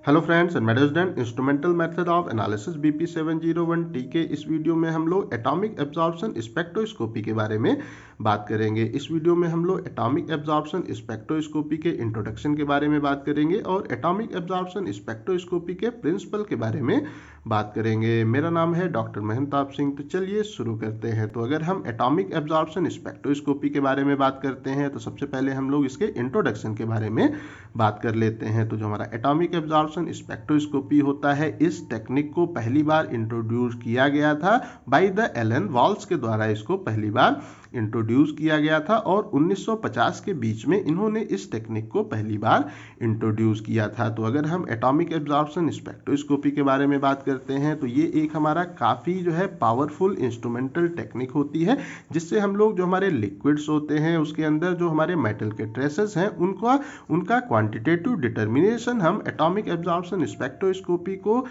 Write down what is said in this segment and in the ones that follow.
Hello friends and मेरे student, instrumental method of analysis BP 701T के इस video में हम लोग एटॉमिक एब्जॉर्प्शन स्पेक्ट्रोस्कोपी के बारे में बात करेंगे। इस वीडियो में हम लोग एटॉमिक एब्जॉर्प्शन स्पेक्ट्रोस्कोपी के इंट्रोडक्शन के बारे में बात करेंगे और एटॉमिक एब्जॉर्प्शन स्पेक्ट्रोस्कोपी के प्रिंसिपल के बारे में बात करेंगे। मेरा नाम है डॉक्टर महंताब सिंह। तो चलिए शुरू करते हैं। तो अगर हम एटॉमिक एब्जॉर्प्शन स्पेक्ट्रोस्कोपी के बारे में बात करते हैं तो सबसे पहले हम लोग इसके इंट्रोडक्शन के बारे में बात कर लेते हैं। तो जो हमारा एटॉमिक एब्जॉर्प्शन स्पेक्ट्रोस्कोपी होता है, इस टेक्निक को पहली बार इंट्रोड्यूस किया गया था बाय द एलन वाल्स के द्वारा। इसको पहली बार इंट्रोड्यूस किया गया था और 1950 के बीच में इन्होंने इस टेक्निक को पहली बार इंट्रोड्यूस किया था। तो अगर हम एटॉमिक एब्जॉर्प्शन स्पेक्ट्रोस्कोपी के बारे में बात करते हैं तो ये एक हमारा काफ़ी जो है पावरफुल इंस्ट्रूमेंटल टेक्निक होती है, जिससे हम लोग जो हमारे लिक्विड्स होते हैं उसके अंदर जो हमारे मेटल के ट्रेसेस हैं उनका क्वांटिटेटिव डिटर्मिनेशन हम एटॉमिक एब्जॉर्प्शन स्पेक्ट्रोस्कोपी को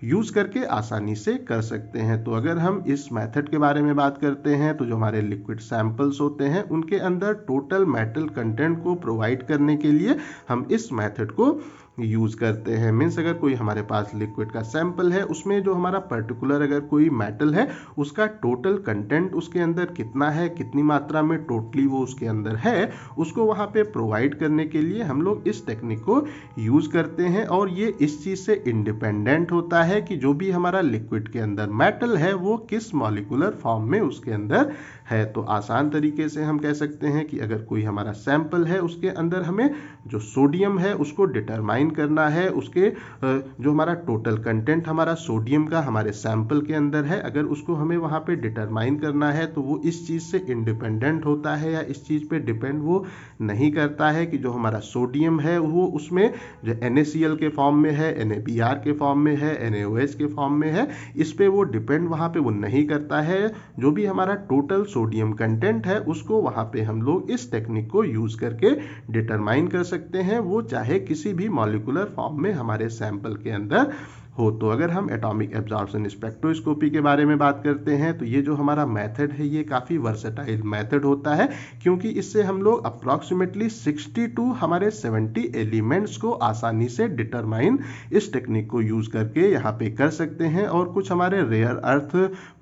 यूज करके आसानी से कर सकते हैं। तो अगर हम इस मेथड के बारे में बात करते हैं तो जो हमारे लिक्विड सैंपल्स होते हैं उनके अंदर टोटल मेटल कंटेंट को प्रोवाइड करने के लिए हम इस मेथड को यूज करते हैं। मीन्स अगर कोई हमारे पास लिक्विड का सैंपल है, उसमें जो हमारा पर्टिकुलर अगर कोई मेटल है उसका टोटल कंटेंट उसके अंदर कितना है, कितनी मात्रा में टोटली वो उसके अंदर है, उसको वहां पे प्रोवाइड करने के लिए हम लोग इस टेक्निक को यूज करते हैं। और ये इस चीज से इंडिपेंडेंट होता है कि जो भी हमारा लिक्विड के अंदर मेटल है वो किस मॉलिक्यूलर फॉर्म में उसके अंदर है। तो आसान तरीके से हम कह सकते हैं कि अगर कोई हमारा सैंपल है उसके अंदर हमें जो सोडियम है उसको डिटरमाइन करना है, उसके जो हमारा टोटल कंटेंट हमारा सोडियम का हमारे सैंपल के अंदर है, अगर उसको हमें वहां पे डिटरमाइन करना है तो वो इस चीज से इंडिपेंडेंट होता है या इस चीज पे डिपेंड वो नहीं करता है कि जो हमारा सोडियम है वो उसमें जो NaCl के फॉर्म में है, NaBr के फॉर्म में है, NaOH के फॉर्म में है, इस पे वो डिपेंड वहां पे वो नहीं करता है। जो भी हमारा टोटल सोडियम कंटेंट है उसको वहां पे हम लोग इस टेक्निक को यूज करके डिटरमाइन कर सकते हैं, वो चाहे किसी भी मॉलिक्यूलर फॉर्म में हमारे सैंपल के अंदर हो। तो अगर हम एटॉमिक एब्जॉर्प्शन स्पेक्ट्रोस्कोपी के बारे में बात करते हैं तो ये जो हमारा मेथड है ये काफ़ी वर्सेटाइल मेथड होता है, क्योंकि इससे हम लोग अप्रॉक्सीमेटली 60 टू हमारे 70 एलिमेंट्स को आसानी से डिटरमाइन इस टेक्निक को यूज करके यहाँ पे कर सकते हैं। और कुछ हमारे रेयर अर्थ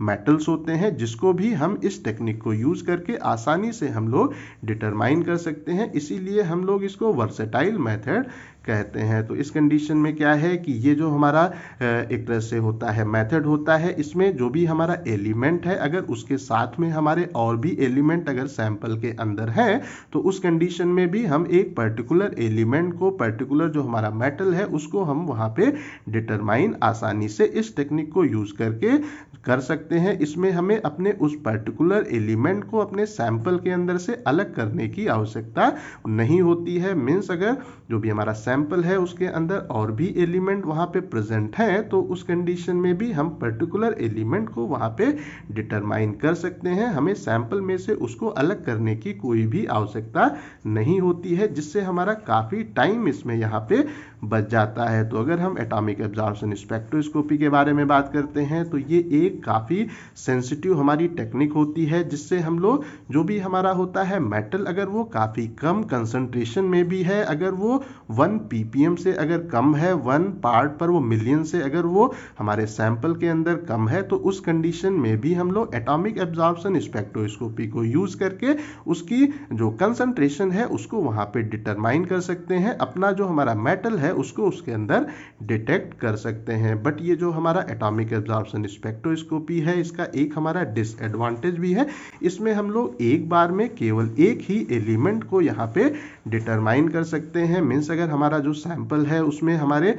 मेटल्स होते हैं जिसको भी हम इस टेक्निक को यूज करके आसानी से हम लोग डिटरमाइन कर सकते हैं, इसीलिए हम लोग इसको वर्सेटाइल मेथड कहते हैं। तो इस कंडीशन में क्या है कि ये जो हमारा एक तरह से होता है मेथड होता है, इसमें जो भी हमारा एलिमेंट है अगर उसके साथ में हमारे और भी एलिमेंट अगर सैंपल के अंदर है तो उस कंडीशन में भी हम एक पर्टिकुलर एलिमेंट को, पर्टिकुलर जो हमारा मेटल है उसको हम वहां पे डिटरमाइन आसानी से इस टेक्निक को यूज करके कर सकते हैं। इसमें हमें अपने उस पर्टिकुलर एलिमेंट को अपने सैंपल के अंदर से अलग करने की आवश्यकता नहीं होती है। मीन्स अगर जो भी हमारा सैंपल है उसके अंदर और भी एलिमेंट वहां पे प्रेजेंट हैं तो उस कंडीशन में भी हम पर्टिकुलर एलिमेंट को वहां पे डिटरमाइन कर सकते हैं। हमें सैंपल में से उसको अलग करने की कोई भी आवश्यकता नहीं होती है, जिससे हमारा काफी टाइम इसमें यहाँ पे बच जाता है। तो अगर हम एटॉमिक एब्जॉर्प्शन स्पेक्ट्रोस्कोपी के बारे में बात करते हैं तो ये एक काफी सेंसिटिव हमारी टेक्निक होती है, जिससे हम लोग जो भी हमारा होता है मेटल अगर वो काफी कम कंसंट्रेशन में भी है, अगर वो 1 ppm से अगर कम है, 1 पार्ट पर वो मिलियन से अगर वो हमारे सैंपल के अंदर कम है, तो उस कंडीशन में भी हम लोग एटॉमिक एब्जॉर्प्शन स्पेक्ट्रोस्कोपी को यूज करके उसकी जो कंसंट्रेशन है उसको वहां पे डिटरमाइन कर सकते हैं, अपना जो हमारा मेटल है उसको उसके अंदर डिटेक्ट कर सकते हैं। बट ये जो हमारा एटॉमिक एब्जॉर्प्शन स्पेक्ट्रोस्कोपी है इसका एक हमारा डिसएडवांटेज भी है, इसमें हम लोग एक बार में केवल एक ही एलिमेंट को यहाँ पे डिटरमाइन कर सकते हैं। मीन्स अगर हमारा जो सैंपल है उसमें हमारे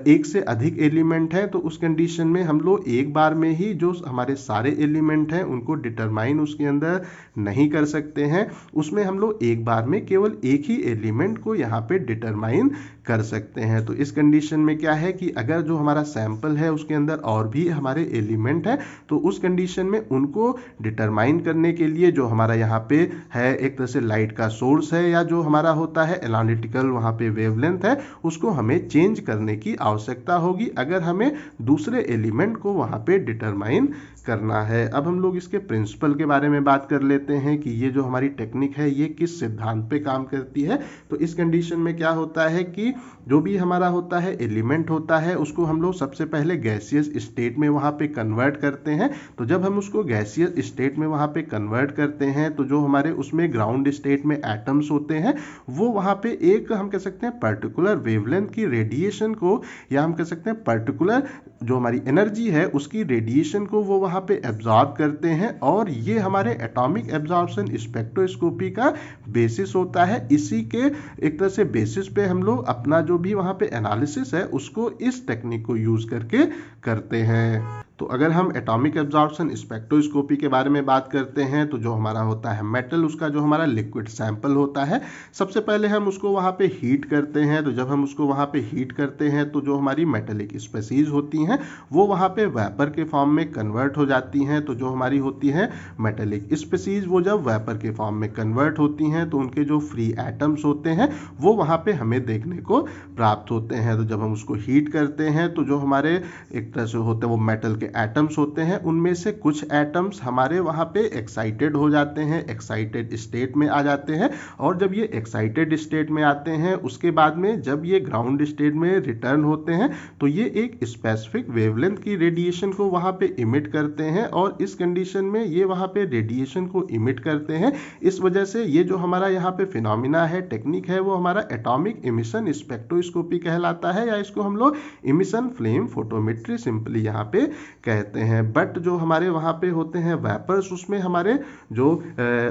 एक से अधिक एलिमेंट है तो उस कंडीशन में हम लोग एक बार में ही जो हमारे सारे एलिमेंट हैं उनको डिटरमाइन उसके अंदर नहीं कर सकते हैं। उसमें हम लोग एक बार में केवल एक ही एलिमेंट को यहाँ पे डिटरमाइन कर सकते हैं। तो इस कंडीशन में क्या है कि अगर जो हमारा सैंपल है उसके अंदर और भी हमारे एलिमेंट है तो उस कंडीशन में उनको डिटरमाइन करने के लिए जो हमारा यहाँ पे है एक तरह से लाइट का सोर्स है या जो हमारा होता है एनालिटिकल वहाँ पे वेवलेंथ है, उसको हमें चेंज करने की आवश्यकता होगी अगर हमें दूसरे एलिमेंट को वहाँ पे डिटरमाइन करना है। अब हम लोग इसके प्रिंसिपल के बारे में बात कर लेते हैं कि ये जो हमारी टेक्निक है ये किस सिद्धांत पे काम करती है। तो इस कंडीशन में क्या होता है कि जो भी हमारा होता है एलिमेंट होता है उसको हम लोग सबसे पहले गैसियस स्टेट में वहाँ पे कन्वर्ट करते हैं। तो जब हम उसको गैसियस स्टेट में वहाँ पे कन्वर्ट करते हैं तो जो हमारे उसमें ग्राउंड स्टेट में एटम्स होते हैं वो वहाँ पे एक हम कह सकते हैं पर्टिकुलर वेवलेंथ की रेडिएशन को, या हम कह सकते हैं पर्टिकुलर जो हमारी एनर्जी है उसकी रेडिएशन को वो वहाँ पे एब्जॉर्ब करते हैं, और ये हमारे एटॉमिक एब्जॉर्प्शन स्पेक्ट्रोस्कोपी का बेसिस होता है। इसी के एक तरह से बेसिस पे हम लोग अपना जो भी वहाँ पे एनालिसिस है उसको इस टेक्निक को यूज करके करते हैं। तो अगर हम एटॉमिक एब्जॉर्प्शन स्पेक्ट्रोस्कोपी के बारे में बात करते हैं तो जो हमारा होता है मेटल, उसका जो हमारा लिक्विड सैंपल होता है, सबसे पहले हम उसको वहाँ पे हीट करते हैं। तो जब हम उसको वहाँ पे हीट करते हैं तो जो हमारी मेटेलिक स्पेसीज होती हैं वो वहाँ पे वेपर के फॉर्म में कन्वर्ट हो जाती हैं। तो जो हमारी होती है मेटेलिक स्पेसीज वो जब वेपर के फॉर्म में कन्वर्ट होती हैं तो उनके जो फ्री एटम्स होते हैं वो वहाँ पे हमें देखने को प्राप्त होते हैं। तो जब हम उसको हीट करते हैं तो जो हमारे एक तरह से होते हैं वो मेटल के एटम्स होते हैं, उनमें से कुछ एटम्स हमारे वहाँ पे एक्साइटेड हो जाते हैं, एक्साइटेड स्टेट में आ जाते हैं। और जब ये एक्साइटेड स्टेट में आते हैं उसके बाद में जब ये ग्राउंड स्टेट में रिटर्न होते हैं तो ये एक स्पेसिफिक वेवलेंथ की रेडिएशन को वहाँ पे इमिट करते हैं, और इस कंडीशन में ये वहाँ पे रेडिएशन को इमिट करते हैं। इस वजह से ये जो हमारा यहाँ पे फिनोमिना है, टेक्निक है, वो हमारा एटॉमिक इमिशन स्पेक्ट्रोस्कोपी कहलाता है, या इसको हम लोग इमिशन फ्लेम फोटोमेट्री सिंपली यहाँ पे कहते हैं। बट जो हमारे वहाँ पे होते हैं वेपर्स, उसमें हमारे जो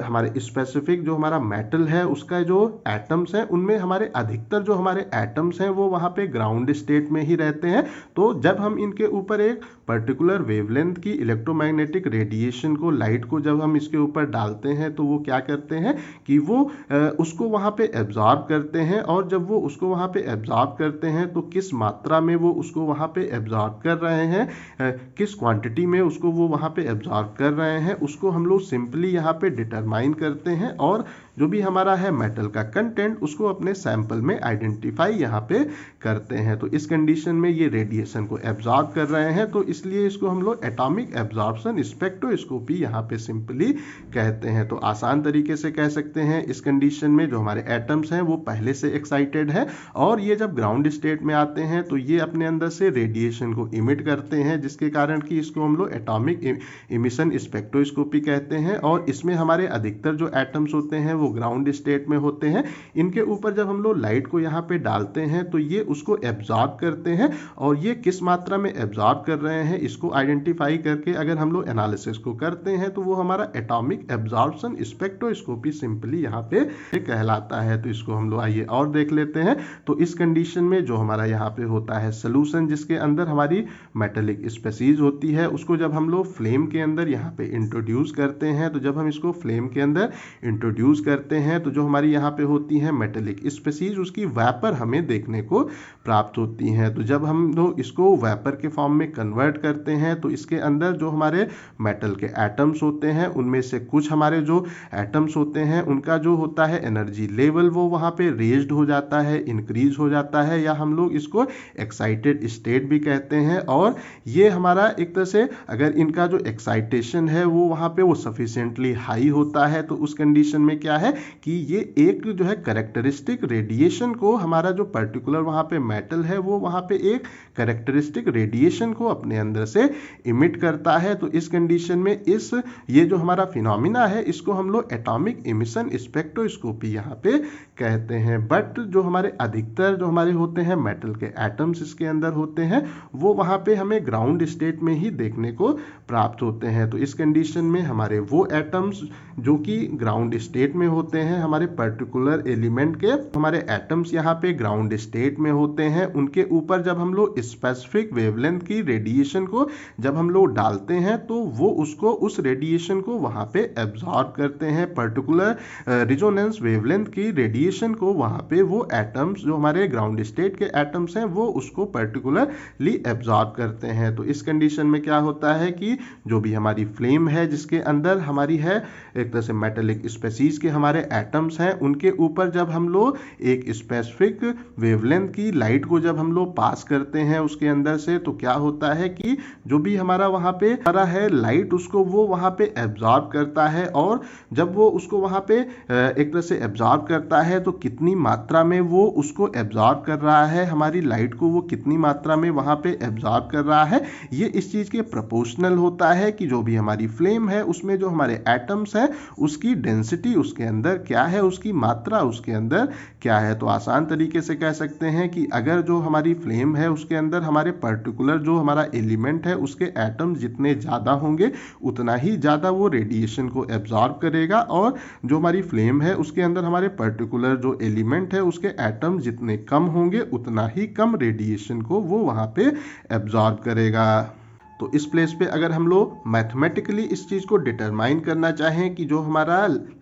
हमारे स्पेसिफिक जो हमारा मेटल है उसका जो एटम्स हैं उनमें हमारे अधिकतर जो हमारे एटम्स हैं वो वहाँ पे ग्राउंड स्टेट में ही रहते हैं। तो जब हम इनके ऊपर एक पर्टिकुलर वेवलेंथ की इलेक्ट्रोमैग्नेटिक रेडिएशन को, लाइट को जब हम इसके ऊपर डालते हैं तो वो क्या करते हैं कि वो उसको वहाँ पे एब्जॉर्ब करते हैं, और जब वो उसको वहाँ पे एब्जॉर्ब करते हैं तो किस मात्रा में वो उसको वहाँ पे एब्जॉर्ब कर रहे हैं, किस क्वांटिटी में उसको वो वहाँ पे एब्जॉर्ब कर रहे हैं, उसको हम लोग सिंपली यहाँ पे डिटरमाइन करते हैं, और जो भी हमारा है मेटल का कंटेंट उसको अपने सैंपल में आइडेंटिफाई यहाँ पे करते हैं। तो इस कंडीशन में ये रेडिएशन को एब्जॉर्ब कर रहे हैं, तो इसलिए इसको हम लोग एटॉमिक एब्जॉर्प्शन स्पेक्ट्रोस्कोपी यहाँ पे सिंपली कहते हैं। तो आसान तरीके से कह सकते हैं इस कंडीशन में जो हमारे एटम्स हैं वो पहले से एक्साइटेड है, और ये जब ग्राउंड स्टेट में आते हैं तो ये अपने अंदर से रेडिएशन को इमिट करते हैं, जिसके कारण कि इसको हम लोग एटॉमिक इमिशन स्पेक्ट्रोस्कोपी कहते हैं। और इसमें हमारे अधिकतर जो एटम्स होते हैं वो ग्राउंड स्टेट में होते हैं। इनके ऊपर जब हम लोग लाइट को यहाँ पे डालते हैं तो ये उसको एब्जॉर्ब करते हैं, और ये किस मात्रा में एब्जॉर्ब कर रहे हैं इसको आइडेंटिफाई करके अगर हम लोग एनालिसिस को करते हैं तो वो हमारा एटॉमिक एब्जॉर्प्शन स्पेक्ट्रोस्कोपी सिंपली यहाँ पे कहलाता है। तो इसको हम लोग आइए और देख लेते हैं। तो इस कंडीशन में जो हमारा यहाँ पे होता है सोल्यूशन, जिसके अंदर हमारी मेटेलिक स्पेसीज होती है, उसको जब हम लोग फ्लेम के अंदर यहाँ पे इंट्रोड्यूस करते हैं, तो जब हम इसको फ्लेम के अंदर इंट्रोड्यूस करते हैं तो जो हमारी यहाँ पे होती है मेटेलिक स्पेसीज, उसकी वेपर हमें देखने को प्राप्त होती हैं। तो जब हम लोग इसको वेपर के फॉर्म में कन्वर्ट करते हैं तो इसके अंदर जो हमारे मेटल के एटम्स होते हैं उनमें से कुछ हमारे जो एटम्स होते हैं उनका जो होता है एनर्जी लेवल वो वहाँ पे रेज्ड हो जाता है, इंक्रीज हो जाता है, या हम लोग इसको एक्साइटेड स्टेट भी कहते हैं। और ये हमारा एक तरह से अगर इनका जो एक्साइटेशन है वो वहाँ पे वो सफिशिएंटली हाई होता है तो उस कंडीशन में क्या है कि ये एक जो है कैरेक्टरिस्टिक रेडिएशन को, हमारा जो पर्टिकुलर वहाँ पे मेटल है वो वहाँ पे एक कैरेक्टरिस्टिक रेडिएशन को अपने अंदर से इमिट करता है। तो इस कंडीशन में ये जो हमारा फिनोमिना है इसको हम लोग एटॉमिक इमिशन स्पेक्ट्रोस्कोपी यहाँ पे कहते हैं। बट जो हमारे अधिकतर जो हमारे होते हैं मेटल के एटम्स इसके अंदर होते हैं वो वहाँ पे हमें ग्राउंड स्टेट में ही देखने को प्राप्त होते हैं। तो इस कंडीशन में हमारे वो एटम्स जो कि ग्राउंड स्टेट में होते हैं, हमारे पर्टिकुलर एलिमेंट के हमारे एटम्स यहाँ पे ग्राउंड स्टेट में होते हैं, उनके ऊपर जब हम लोग स्पेसिफिक वेवलेंथ की रेडिएशन को जब हम लोग डालते हैं तो वो उसको उस रेडिएशन को वहाँ पे एब्जॉर्ब करते हैं। पर्टिकुलर रिजोनेंस वेवलेंथ की रेडिएशन को वहाँ पे वो एटम्स जो हमारे ग्राउंड स्टेट के एटम्स हैं वो उसको पर्टिकुलरली एब्जॉर्ब करते हैं। तो इस कंडीशन में क्या होता है कि जो भी हमारी फ्लेम है जिसके अंदर हमारी है एक तरह से मेटेलिक स्पेसीज के हमारे एटम्स हैं उनके ऊपर जब हम लोग एक स्पेसिफिक वेवलेंथ की लाइट को जब हम लोग पास करते हैं उसके अंदर से, तो क्या होता है कि जो भी हमारा वहां पे हमारा है लाइट, उसको वो वहां पे एब्जॉर्ब करता है। और जब वो उसको वहां पे एक तरह से एब्जॉर्ब करता है तो कितनी मात्रा में वो उसको एब्जॉर्ब कर रहा है, हमारी लाइट को वो कितनी मात्रा में वहां पे एब्जॉर्ब कर रहा है, ये इस चीज के प्रोपोर्शनल होता है कि जो भी हमारी फ्लेम है उसमें जो हमारे एटम्स हैं उसकी डेंसिटी उसके अंदर क्या है, उसकी मात्रा उसके अंदर क्या है। तो आसान तरीके से कह सकते हैं कि अगर जो हमारी फ्लेम है उसके अंदर हमारे पर्टिकुलर जो हमारा एलिमेंट है उसके एटम जितने ज़्यादा होंगे उतना ही ज़्यादा वो रेडिएशन को एब्जॉर्ब करेगा, और जो हमारी फ्लेम है उसके अंदर हमारे पर्टिकुलर जो एलिमेंट है उसके एटम जितने कम होंगे उतना ही कम रेडिएशन को वो वहाँ पे एब्जॉर्ब करेगा। तो इस प्लेस पे अगर हम लोग मैथमेटिकली इस चीज़ को डिटरमाइन करना चाहें कि जो हमारा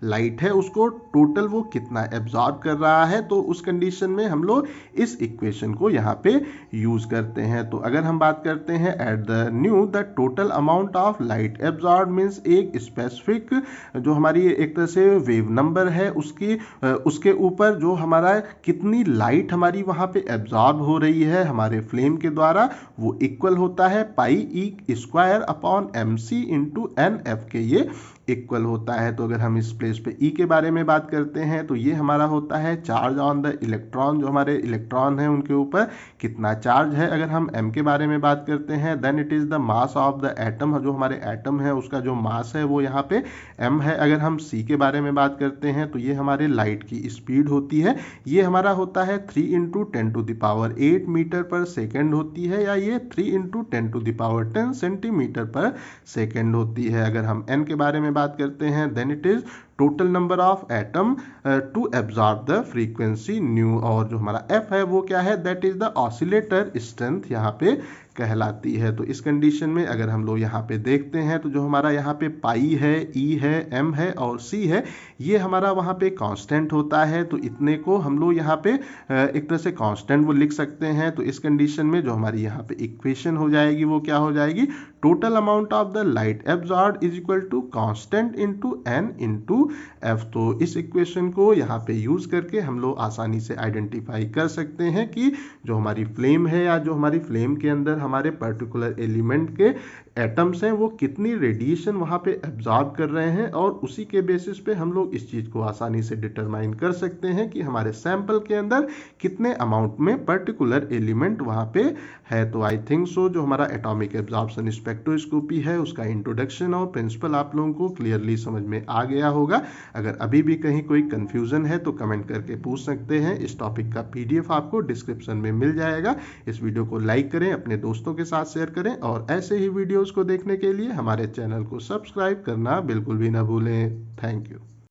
लाइट है उसको टोटल वो कितना एब्जॉर्ब कर रहा है, तो उस कंडीशन में हम लोग इस इक्वेशन को यहाँ पे यूज़ करते हैं। तो अगर हम बात करते हैं at the new the total amount of light absorb means एक स्पेसिफिक जो हमारी एक तरह से वेव नंबर है उसके ऊपर जो हमारा कितनी लाइट हमारी वहाँ पे एब्जॉर्ब हो रही है हमारे फ्लेम के द्वारा, वो इक्वल होता है pi e square upon m c into n f के, ये इक्वल होता है। तो अगर हम इस प्लेस पे ई के बारे में बात करते हैं तो ये हमारा होता है चार्ज ऑन द इलेक्ट्रॉन, जो हमारे इलेक्ट्रॉन है उनके ऊपर कितना चार्ज है। अगर हम एम के बारे में बात करते हैं then it is the mass of the atom, जो हमारे एटम है उसका जो मास है वो यहाँ पे एम है। अगर हम सी के बारे में बात करते हैं तो ये हमारे लाइट की स्पीड होती है, ये हमारा होता है 3 इंटू 10⁸ मीटर पर सेकेंड होती है, या ये 3 इंटू 10⁻10 सेंटीमीटर पर सेकेंड होती है। अगर हम एन के बारे में बात करते हैं then it is total number of atom to absorb the frequency nu, और जो हमारा एफ है वो क्या है, that is the oscillator strength यहाँ पे कहलाती है। तो इस कंडीशन में अगर हम लोग यहाँ पे देखते हैं तो जो हमारा यहाँ पे पाई है, ई है, एम है और सी है, ये हमारा वहाँ पे कांस्टेंट होता है। तो इतने को हम लोग यहाँ पे एक तरह से कांस्टेंट वो लिख सकते हैं। तो इस कंडीशन में जो हमारी यहाँ पे इक्वेशन हो जाएगी वो क्या हो जाएगी, total amount of the light absorb is equal to constant into N into F. तो इस इक्वेशन को यहाँ पे यूज करके हम लोग आसानी से आइडेंटिफाई कर सकते हैं कि जो हमारी फ्लेम है या जो हमारी फ्लेम के अंदर हमारे पर्टिकुलर एलिमेंट के एटम्स हैं वो कितनी रेडिएशन वहाँ पे एब्जॉर्ब कर रहे हैं, और उसी के बेसिस पे हम लोग इस चीज़ को आसानी से डिटरमाइन कर सकते हैं कि हमारे सैंपल के अंदर कितने अमाउंट में पर्टिकुलर एलिमेंट वहाँ पे है। तो आई थिंक सो जो हमारा एटॉमिक एब्जॉर्प्शन स्पेक्ट्रोस्कोपी है उसका इंट्रोडक्शन और प्रिंसिपल आप लोगों को क्लियरली समझ में आ गया होगा। अगर अभी भी कहीं कोई कंफ्यूजन है तो कमेंट करके पूछ सकते हैं। इस टॉपिक का PDF आपको डिस्क्रिप्शन में मिल जाएगा। इस वीडियो को लाइक करें, अपने दोस्तों के साथ शेयर करें, और ऐसे ही वीडियोस को देखने के लिए हमारे चैनल को सब्सक्राइब करना बिल्कुल भी ना भूलें। Thank you.